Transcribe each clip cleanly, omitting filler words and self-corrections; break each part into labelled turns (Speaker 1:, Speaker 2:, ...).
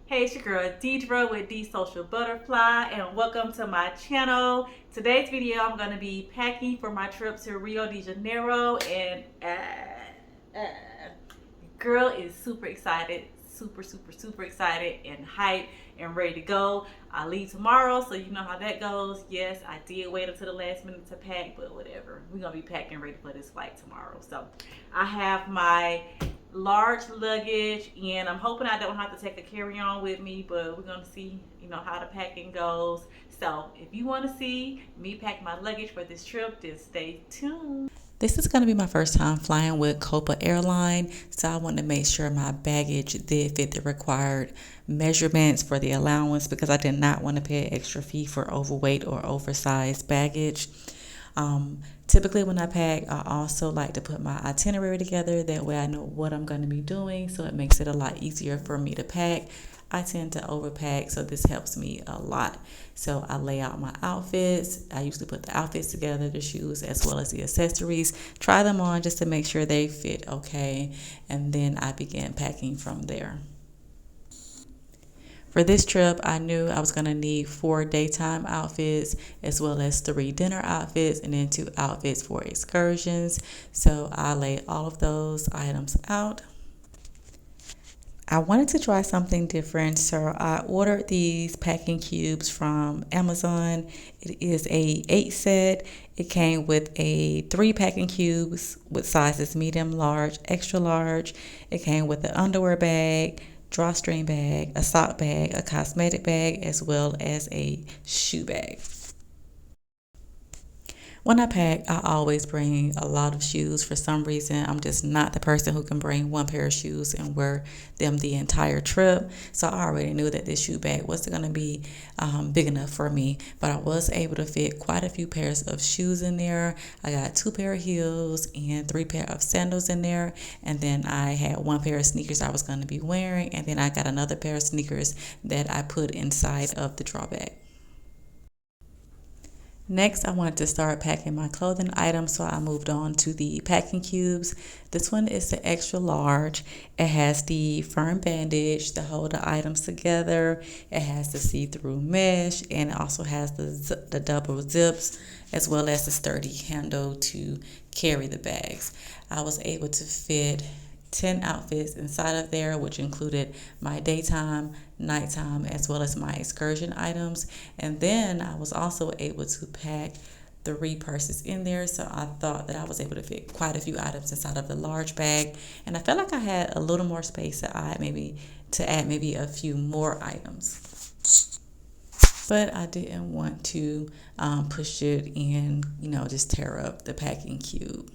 Speaker 1: Hey, it's your girl Deidre with The Social Butterfly, and welcome to my channel. Today's video, I'm going to be packing for my trip to Rio de Janeiro, and girl is super excited, super excited and hyped and ready to go. I leave tomorrow, so you know how that goes. Yes, I did wait until the last minute to pack, but whatever. We're gonna be packing ready for this flight tomorrow. So I have my large luggage, and I'm hoping I don't have to take a carry-on with me, but we're gonna see, how the packing goes. So if you want to see me pack my luggage for this trip, then stay tuned. This is going to be my first time flying with Copa Airline, so I wanted to make sure my baggage did fit the required measurements for the allowance because I did not want to pay an extra fee for overweight or oversized baggage. Typically when I pack, I also like to put my itinerary together. That way I know what I'm going to be doing, so it makes it a lot easier for me to pack. I tend to overpack, so this helps me a lot. So I lay out my outfits. I usually put the outfits together, the shoes as well as the accessories, try them on just to make sure they fit okay, and then I begin packing from there. For this trip, I knew I was going to need 4 daytime outfits as well as 3 dinner outfits and then 2 outfits for excursions. So I laid all of those items out. I wanted to try something different, so I ordered these packing cubes from Amazon. It is a 8 set. It came with a 3 packing cubes with sizes medium, large, extra large. It came with an underwear bag, drawstring bag, a sock bag, a cosmetic bag, as well as a shoe bag. When I pack, I always bring a lot of shoes. For some reason, I'm just not the person who can bring one pair of shoes and wear them the entire trip. So I already knew that this shoe bag wasn't going to be big enough for me, but I was able to fit quite a few pairs of shoes in there. I got 2 pair of heels and 3 pair of sandals in there, and then I had 1 pair of sneakers I was going to be wearing, and then I got another pair of sneakers that I put inside of the draw bag. Next, I wanted to start packing my clothing items, so I moved on to the packing cubes. This one is the extra large. It has the firm bandage to hold the items together. It has the see-through mesh, and it also has the double zips as well as the sturdy handle to carry the bags. I was able to fit 10 outfits inside of there, which included my daytime, nighttime, as well as my excursion items. And then I was also able to pack 3 purses in there, so I thought that I was able to fit quite a few items inside of the large bag, and I felt like I had a little more space to add maybe a few more items. But I didn't want to push it and just tear up the packing cube.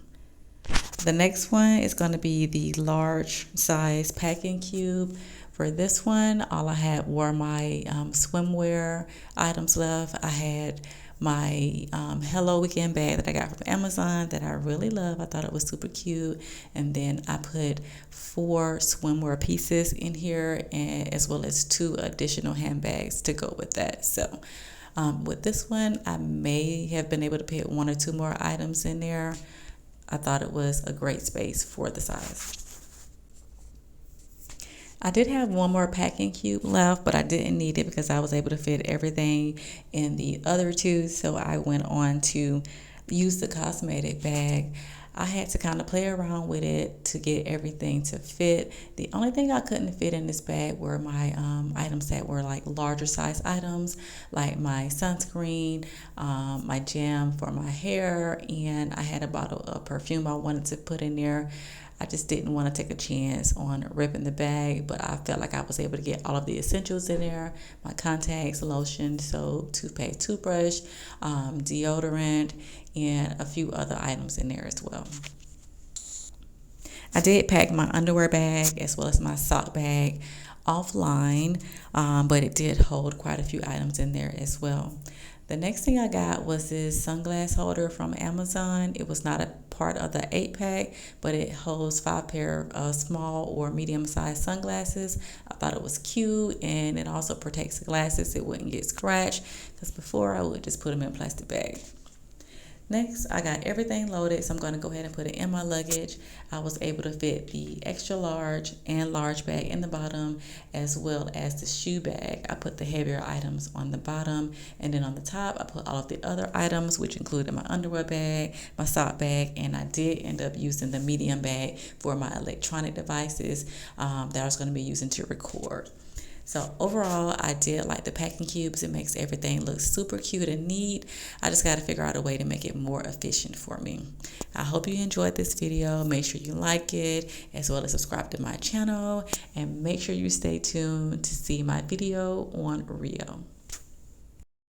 Speaker 1: The next one is going to be the large size packing cube. For this one, all I had were my swimwear items left. I had my Hello Weekend bag that I got from Amazon that I really love. I thought it was super cute. And then I put 4 swimwear pieces in here, and as well as 2 additional handbags to go with that. So with this one, I may have been able to put 1 or 2 more items in there. I thought it was a great space for the size. I did have 1 more packing cube left, but I didn't need it because I was able to fit everything in the other 2. So I went on to use the cosmetic bag. I had to kind of play around with it to get everything to fit. The only thing I couldn't fit in this bag were my items that were like larger size items, like my sunscreen, my jam for my hair, and I had a bottle of perfume I wanted to put in there. I just didn't want to take a chance on ripping the bag, but I felt like I was able to get all of the essentials in there: my contacts, lotion, soap, toothpaste, toothbrush, deodorant, and a few other items in there as well. I did pack my underwear bag as well as my sock bag offline, but it did hold quite a few items in there as well. The next thing I got was this sunglass holder from Amazon. It was not a part of the 8-pack, but it holds 5 pair of small or medium-sized sunglasses. I thought it was cute, and it also protects the glasses. It wouldn't get scratched, because before I would just put them in a plastic bag. Next, I got everything loaded, so I'm going to go ahead and put it in my luggage. I was able to fit the extra large and large bag in the bottom, as well as the shoe bag. I put the heavier items on the bottom, and then on the top, I put all of the other items, which included my underwear bag, my sock bag, and I did end up using the medium bag for my electronic devices that I was going to be using to record. So overall, I did like the packing cubes. It makes everything look super cute and neat. I just got to figure out a way to make it more efficient for me. I hope you enjoyed this video. Make sure you like it, as well as subscribe to my channel, and make sure you stay tuned to see my video on Rio.